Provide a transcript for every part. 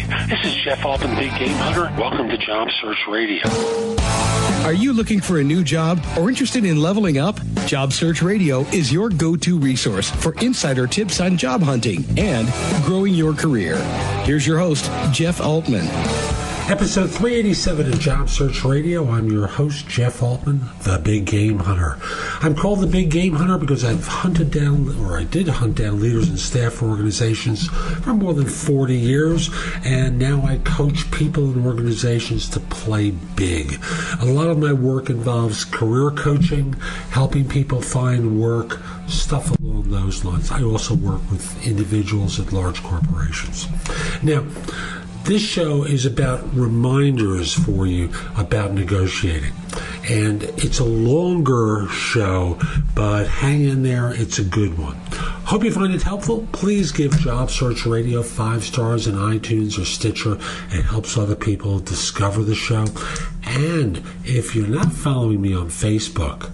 This is Jeff Altman, Big Game Hunter. Welcome to Job Search Radio. Are you looking for a new job or interested in leveling up? Job Search Radio is your go-to resource for insider tips on job hunting and growing your career. Here's your host, Jeff Altman. Episode 387 of Job Search Radio. I'm your host, Jeff Altman, the Big Game Hunter. I'm called the Big Game Hunter because I did hunt down leaders and staff for organizations for more than 40 years, and now I coach people and organizations to play big. A lot of my work involves career coaching, helping people find work, stuff along those lines. I also work with individuals at large corporations. Now, this show is about reminders for you about negotiating. And it's a longer show, but hang in there, it's a good one. Hope you find it helpful. Please give Job Search Radio 5 stars in iTunes or Stitcher. It helps other people discover the show. And if you're not following me on Facebook,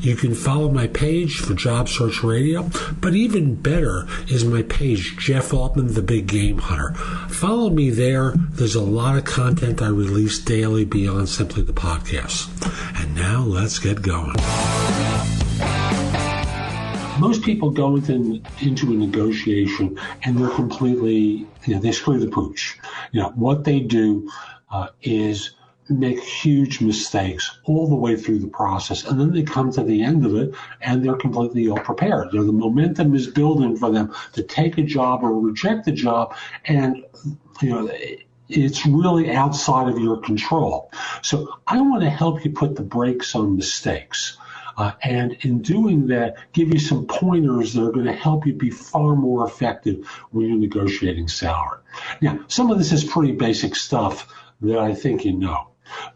you can follow my page for Job Search Radio. But even better is my page, Jeff Altman, the Big Game Hunter. Follow me there. There's a lot of content I release daily beyond simply the podcast. And now let's get going. Most people go into a negotiation and they're completely, they screw the pooch. What they do is make huge mistakes all the way through the process, and then they come to the end of it and they're completely ill-prepared. The momentum is building for them to take a job or reject a job, and it's really outside of your control. So I want to help you put the brakes on mistakes. And in doing that, give you some pointers that are going to help you be far more effective when you're negotiating salary. Now, some of this is pretty basic stuff that I think you know.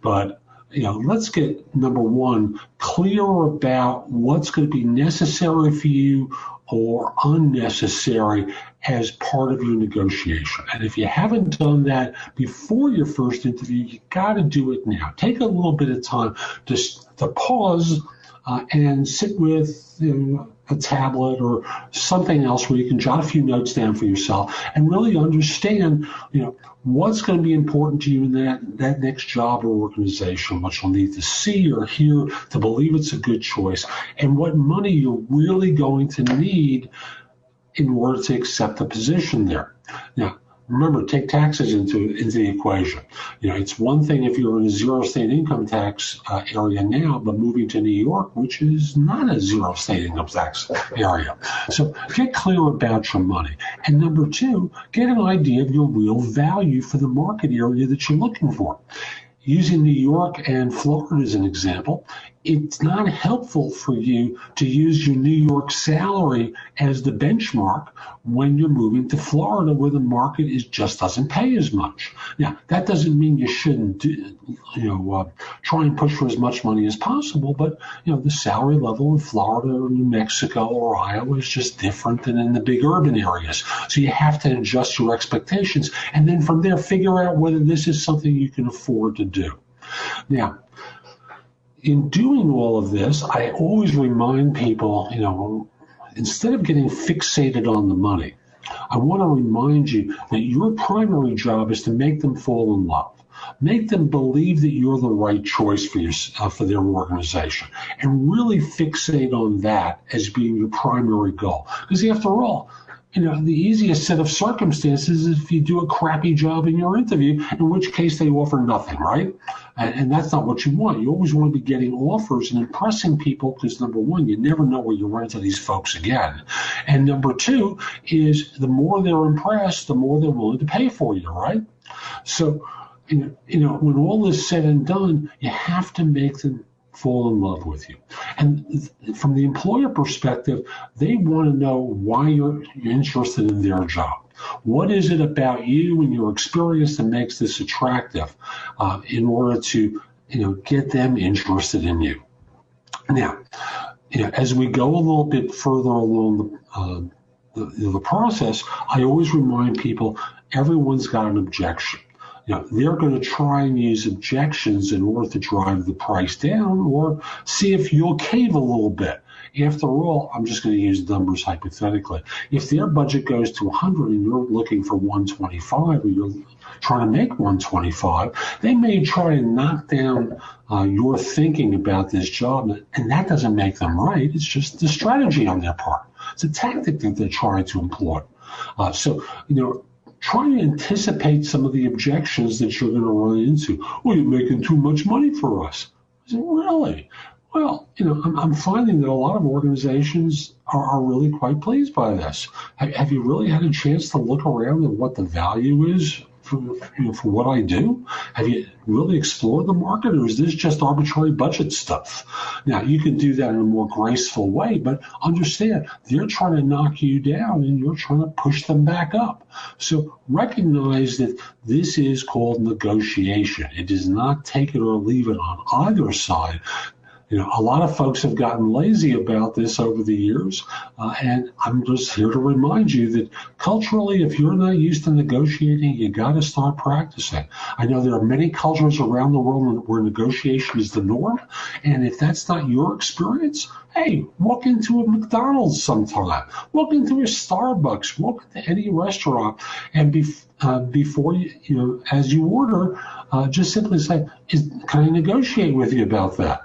But, let's get, number one, clear about what's going to be necessary for you or unnecessary as part of your negotiation. And if you haven't done that before your first interview, you got to do it now. Take a little bit of time to pause and sit with a tablet or something else where you can jot a few notes down for yourself and really understand, what's going to be important to you in that next job or organization, what you'll need to see or hear to believe it's a good choice, and what money you're really going to need in order to accept the position there. Now, remember, take taxes into the equation. It's one thing if you're in a zero state income tax area now, but moving to New York, which is not a zero state income tax area. So get clear about your money. And number two, get an idea of your real value for the market area that you're looking for. Using New York and Florida as an example, it's not helpful for you to use your New York salary as the benchmark when you're moving to Florida, where the market just doesn't pay as much. Now, that doesn't mean you shouldn't try and push for as much money as possible, but the salary level in Florida or New Mexico or Iowa is just different than in the big urban areas. So you have to adjust your expectations, and then from there figure out whether this is something you can afford to do. Now, in doing all of this, I always remind people, instead of getting fixated on the money, I want to remind you that your primary job is to make them fall in love. Make them believe that you're the right choice for their organization, and really fixate on that as being your primary goal. Because after all, the easiest set of circumstances is if you do a crappy job in your interview, in which case they offer nothing, right? And that's not what you want. You always want to be getting offers and impressing people because, number one, you never know where you run into these folks again. And number two is the more they're impressed, the more they're willing to pay for you, right? So, when all is said and done, you have to make them fall in love with you. And from the employer perspective, they want to know why you're interested in their job. What is it about you and your experience that makes this attractive in order to, get them interested in you? Now, as we go a little bit further along the process, I always remind people everyone's got an objection. They're going to try and use objections in order to drive the price down or see if you'll cave a little bit after all, I'm just going to use numbers hypothetically. If their budget goes to 100 and you're looking for 125, or you're trying to make 125, they may try to knock down your thinking about this job, and that doesn't make them right. It's just the strategy on their part. It's a tactic that they're trying to employ. So, try to anticipate some of the objections that you're going to run into. Well, you're making too much money for us. I said, really? Well, I'm finding that a lot of organizations are really quite pleased by this. Have you really had a chance to look around at what the value is for what I do? Have you really explored the market, or is this just arbitrary budget stuff? Now, you can do that in a more graceful way, but understand they're trying to knock you down and you're trying to push them back up. So recognize that this is called negotiation. It is not take it or leave it on either side. A lot of folks have gotten lazy about this over the years, and I'm just here to remind you that culturally, if you're not used to negotiating, you got to start practicing. I know there are many cultures around the world where negotiation is the norm, and if that's not your experience, hey, walk into a McDonald's sometime, walk into a Starbucks, walk into any restaurant, and before you, as you order, just simply say, can I negotiate with you about that?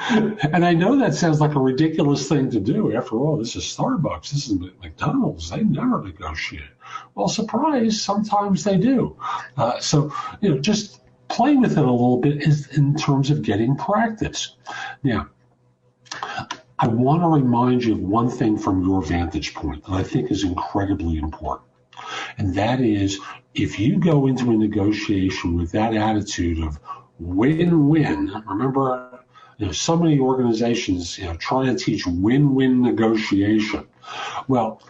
And I know that sounds like a ridiculous thing to do. After all, this is Starbucks. This is McDonald's. They never negotiate. Well, surprise, sometimes they do. So, just play with it a little bit in terms of getting practice. Now, I want to remind you of one thing from your vantage point that I think is incredibly important. And that is, if you go into a negotiation with that attitude of win-win, remember, so many organizations, try to teach win-win negotiation. Well,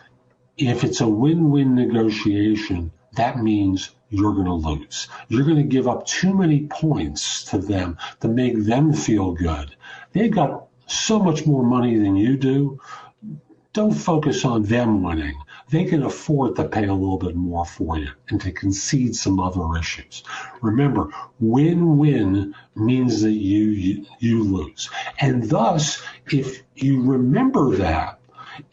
if it's a win-win negotiation, that means you're going to lose. You're going to give up too many points to them to make them feel good. They've got so much more money than you do. Don't focus on them winning. They can afford to pay a little bit more for you and to concede some other issues. Remember, win-win means that you lose. And thus, if you remember that,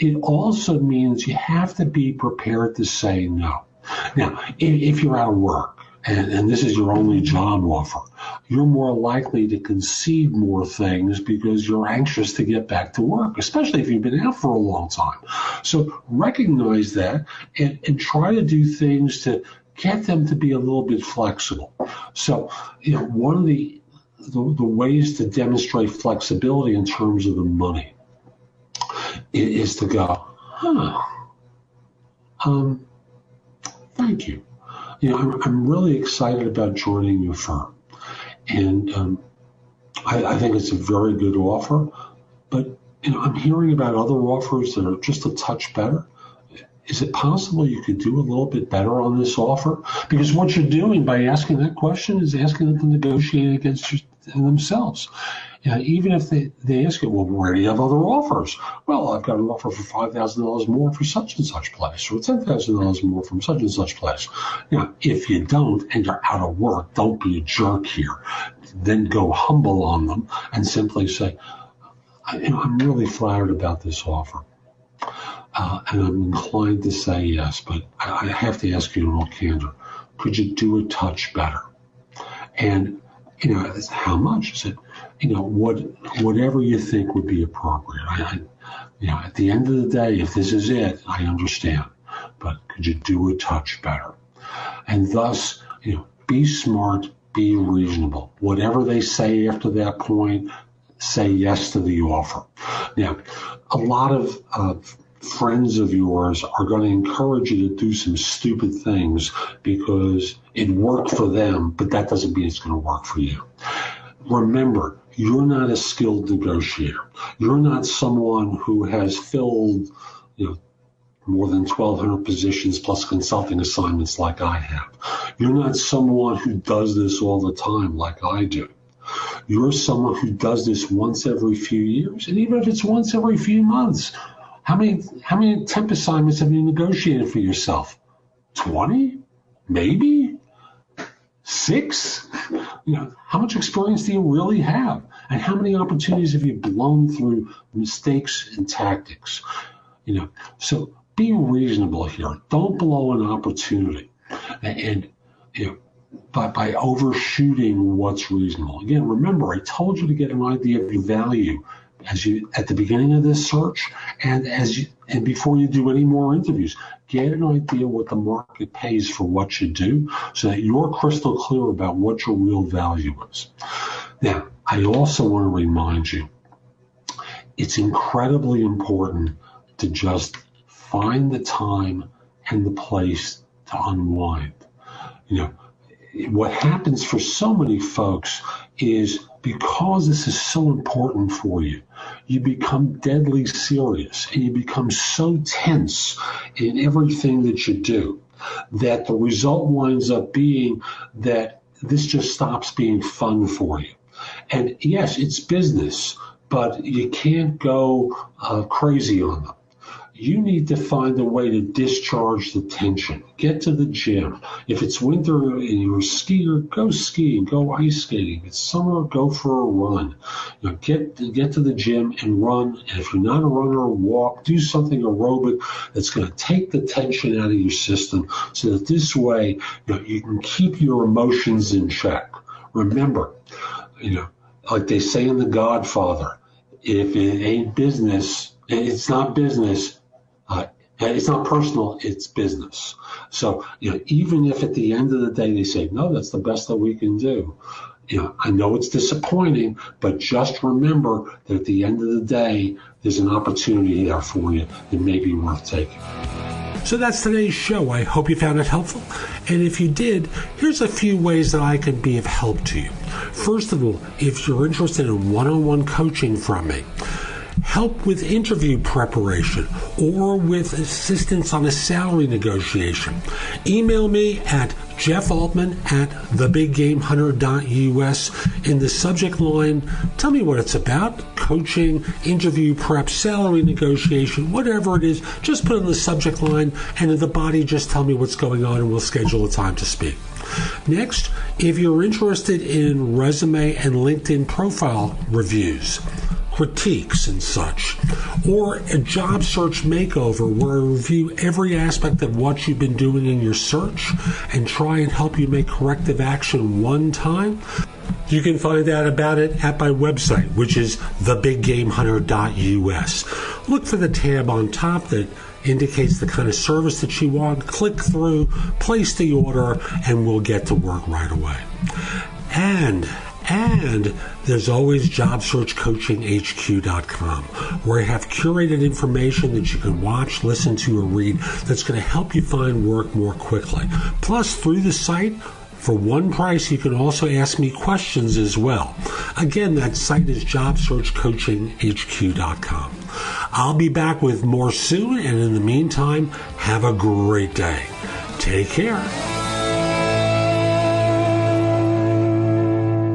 it also means you have to be prepared to say no. Now, if you're out of work, and this is your only job offer, you're more likely to concede more things because you're anxious to get back to work, especially if you've been out for a long time. So recognize that and try to do things to get them to be a little bit flexible. So, one of the ways to demonstrate flexibility in terms of the money is to go, thank you. I'm really excited about joining your firm. And I think it's a very good offer. But, I'm hearing about other offers that are just a touch better. Is it possible you could do a little bit better on this offer? Because what you're doing by asking that question is asking them to negotiate against themselves. Even if they ask you, well, where do you have other offers? Well, I've got an offer for $5,000 more for such and such place, or $10,000 more from such and such place. If you don't and you're out of work, don't be a jerk here. Then go humble on them and simply say, I'm really flattered about this offer. And I'm inclined to say yes, but I have to ask you in all candor, could you do a touch better? And, how much? Is it, whatever you think would be appropriate. At the end of the day, if this is it, I understand. But could you do a touch better? And thus, be smart, be reasonable. Whatever they say after that point, say yes to the offer. Now, a lot of friends of yours are going to encourage you to do some stupid things because it worked for them, but that doesn't mean it's going to work for you. Remember, you're not a skilled negotiator. You're not someone who has filled, more than 1,200 positions plus consulting assignments like I have. You're not someone who does this all the time like I do. You're someone who does this once every few years, and even if it's once every few months. How many temp assignments have you negotiated for yourself? 20? Maybe? 6? How much experience do you really have? And how many opportunities have you blown through mistakes and tactics? So be reasonable here. Don't blow an opportunity. And by overshooting what's reasonable. Again, remember, I told you to get an idea of your value at the beginning of this search, and before you do any more interviews, get an idea what the market pays for what you do, so that you're crystal clear about what your real value is. Now, I also want to remind you, it's incredibly important to just find the time and the place to unwind. What happens for so many folks is, because this is so important for you, you become deadly serious and you become so tense in everything that you do that the result winds up being that this just stops being fun for you. And yes, it's business, but you can't go crazy on them. You need to find a way to discharge the tension. Get to the gym. If it's winter and you're a skier, go skiing, go ice skating. If it's summer, go for a run. Get to the gym and run. And if you're not a runner, walk. Do something aerobic that's going to take the tension out of your system, so that this way you can keep your emotions in check. Remember, like they say in The Godfather, if it ain't business, it's not business. It's not personal, it's business. So, even if at the end of the day they say, no, that's the best that we can do. I know it's disappointing, but just remember that at the end of the day, there's an opportunity there for you that may be worth taking. So that's today's show. I hope you found it helpful. And if you did, here's a few ways that I can be of help to you. First of all, if you're interested in one-on-one coaching from me, help with interview preparation, or with assistance on a salary negotiation, email me at jeffaltman@thebiggamehunter.us. In the subject line, tell me what it's about: coaching, interview prep, salary negotiation, whatever it is. Just put it in the subject line, and in the body, just tell me what's going on, and we'll schedule a time to speak. Next, if you're interested in resume and LinkedIn profile reviews, critiques and such, or a job search makeover where I review every aspect of what you've been doing in your search and try and help you make corrective action one time, you can find out about it at my website, which is thebiggamehunter.us. Look for the tab on top that indicates the kind of service that you want. Click through, place the order, and we'll get to work right away. And there's always JobSearchCoachingHQ.com, where I have curated information that you can watch, listen to, or read that's going to help you find work more quickly. Plus, through the site, for one price, you can also ask me questions as well. Again, that site is JobSearchCoachingHQ.com. I'll be back with more soon, and in the meantime, have a great day. Take care.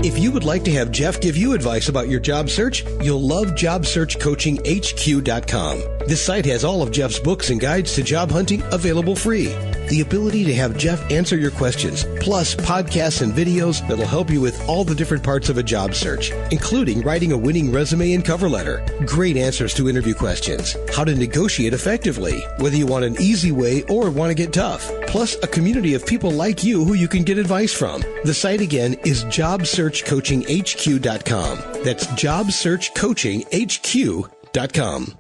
If you would like to have Jeff give you advice about your job search, you'll love JobSearchCoachingHQ.com. This site has all of Jeff's books and guides to job hunting available free. The ability to have Jeff answer your questions, plus podcasts and videos that'll help you with all the different parts of a job search, including writing a winning resume and cover letter, great answers to interview questions, how to negotiate effectively, whether you want an easy way or want to get tough, plus a community of people like you who you can get advice from. The site again is JobSearchCoachingHQ.com. That's JobSearchCoachingHQ.com.